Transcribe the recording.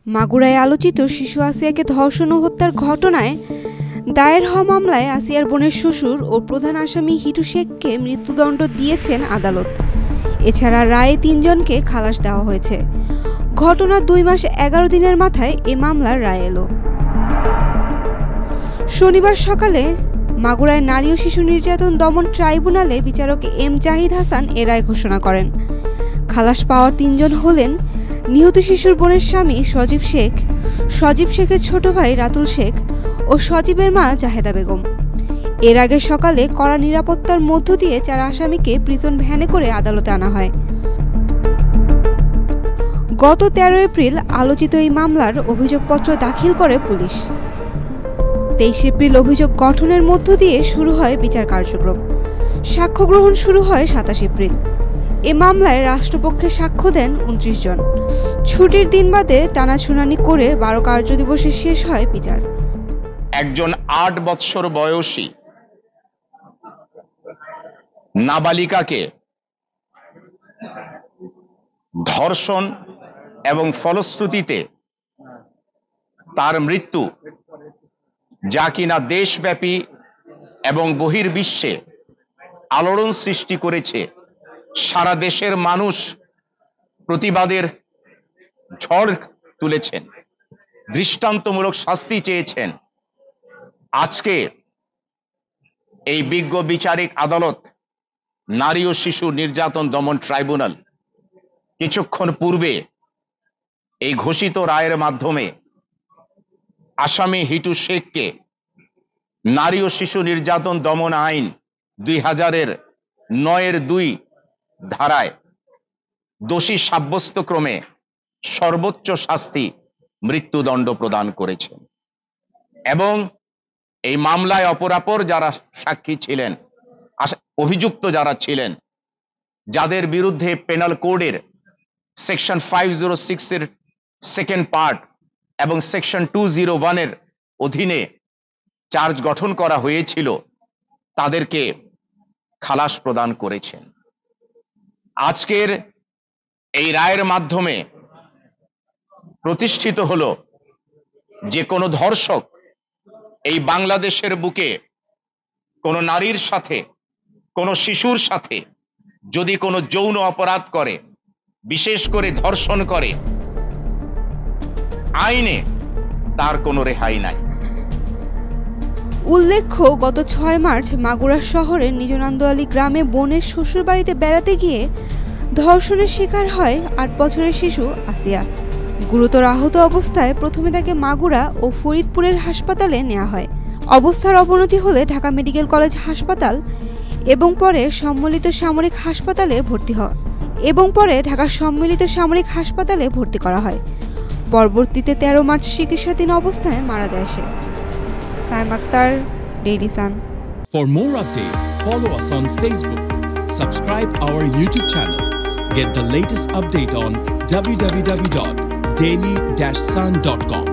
মাগুরায় আলোচিত শিশু আসিয়াকে ধর্ষণ ও হত্যার ঘটনায় দায়ের হওয়া মামলায় আসিয়ার বোনের শ্বশুর ও প্রধান আসামি হিটু শেখকে মৃত্যুদণ্ড দিয়েছেন আদালত। এছাড়া রায়ে ৩ জনকে খালাস দেওয়া হয়েছে। ঘটনার ২ মাস ১১ দিনের মাথায় এ মামলার রায় এলো। শনিবার সকালে মাগুরায় নারী ও শিশু নির্যাতন দমন ট্রাইব্যুনালে বিচারক এম জাহিদ হাসান এ রায় ঘোষণা করেন। খালাস পাওয়া ৩ জন হলেন নিহত শিশুর বোনের স্বামী সজীব শেখ, সজীব শেখের ছোট ভাই রাতুল শেখ ও সজীবের মা জাহেদা বেগম। এর আগে সকালে কড়া নিরাপত্তার মধ্য দিয়ে ৪ আসামিকে প্রিজন ভ্যানে করে আদালতে আনা হয়। গত ১৩ এপ্রিল আলোচিত এই মামলার অভিযোগপত্র দাখিল করে পুলিশ। ২৩ এপ্রিল অভিযোগ গঠনের মধ্য দিয়ে শুরু হয় বিচার কার্যক্রম। সাক্ষ্য গ্রহণ শুরু হয় ২৭ এপ্রিল। এ মামলায় রাষ্ট্রপক্ষে সাক্ষ্য দেন ২৯ জন। ছুটির দিন বাদে টানা শুনানি করে ১২ কার্যদিবসে শেষ হয় বিচার। একজন ৮ বৎসর বয়সী নাবালিকাকে ধর্ষণ এবং ফলশ্রুতিতে তার মৃত্যু, যা কিনা দেশব্যাপী এবং বহির্বিশ্বে আলোড়ন সৃষ্টি করেছে, সারা দেশের মানুষ প্রতিবাদের ঝড় তুলেছেন, দৃষ্টান্তমূলক শাস্তি চেয়েছেন। আজকে এই বিজ্ঞ বিচারিক আদালত নারী ও শিশু নির্যাতন দমন ট্রাইব্যুনাল কিছুক্ষণ পূর্বে এই ঘোষিত রায়ের মাধ্যমে আসামি হিটু শেখকে নারী ও শিশু নির্যাতন দমন আইন ২০০৯-২ ধারায় দোষী সাব্যস্ত ক্রমে সর্বোচ্চ শাস্তি মৃত্যুদণ্ড প্রদান করেছেন। এবং এই মামলায় অপরাপর যারা সাক্ষী ছিলেন, অভিযুক্ত যারা ছিলেন, যাদের বিরুদ্ধে পেনাল কোডের সেকশন 506 এর সেকেন্ড পার্ট এবং সেকশন 201 এর অধীনে চার্জ গঠন করা হয়েছিল, তাদেরকে খালাস প্রদান করেছেন। আজকের এই রায়ের মাধ্যমে প্রতিষ্ঠিত হলো যে কোনো ধর্ষক এই বাংলাদেশের বুকে কোনো নারীর সাথে, কোনো শিশুর সাথে যদি কোনো যৌন অপরাধ করে, বিশেষ করে ধর্ষণ করে, আইনে তার কোনো রেহাই নাই। উল্লেখ্য, গত ৬ মার্চ মাগুরা শহরের নিজনান্দোয়ালি গ্রামে বোনের শ্বশুরবাড়িতে বেড়াতে গিয়ে ধর্ষণের শিকার হয় ৮ বছরের শিশু আসিয়া। গুরুতর আহত অবস্থায় প্রথমে তাকে মাগুরা ও ফরিদপুরের হাসপাতালে নেওয়া হয়। অবস্থার অবনতি হলে ঢাকা মেডিকেল কলেজ হাসপাতাল এবং পরে সম্মিলিত সামরিক হাসপাতালে ভর্তি করা হয়। পরবর্তীতে ১৩ মার্চ চিকিৎসাধীন অবস্থায় মারা যায় সে। Saim Akter, Daily Sun. For more updates, follow us on Facebook, subscribe our YouTube channel, get the latest update on www.daily-sun.com.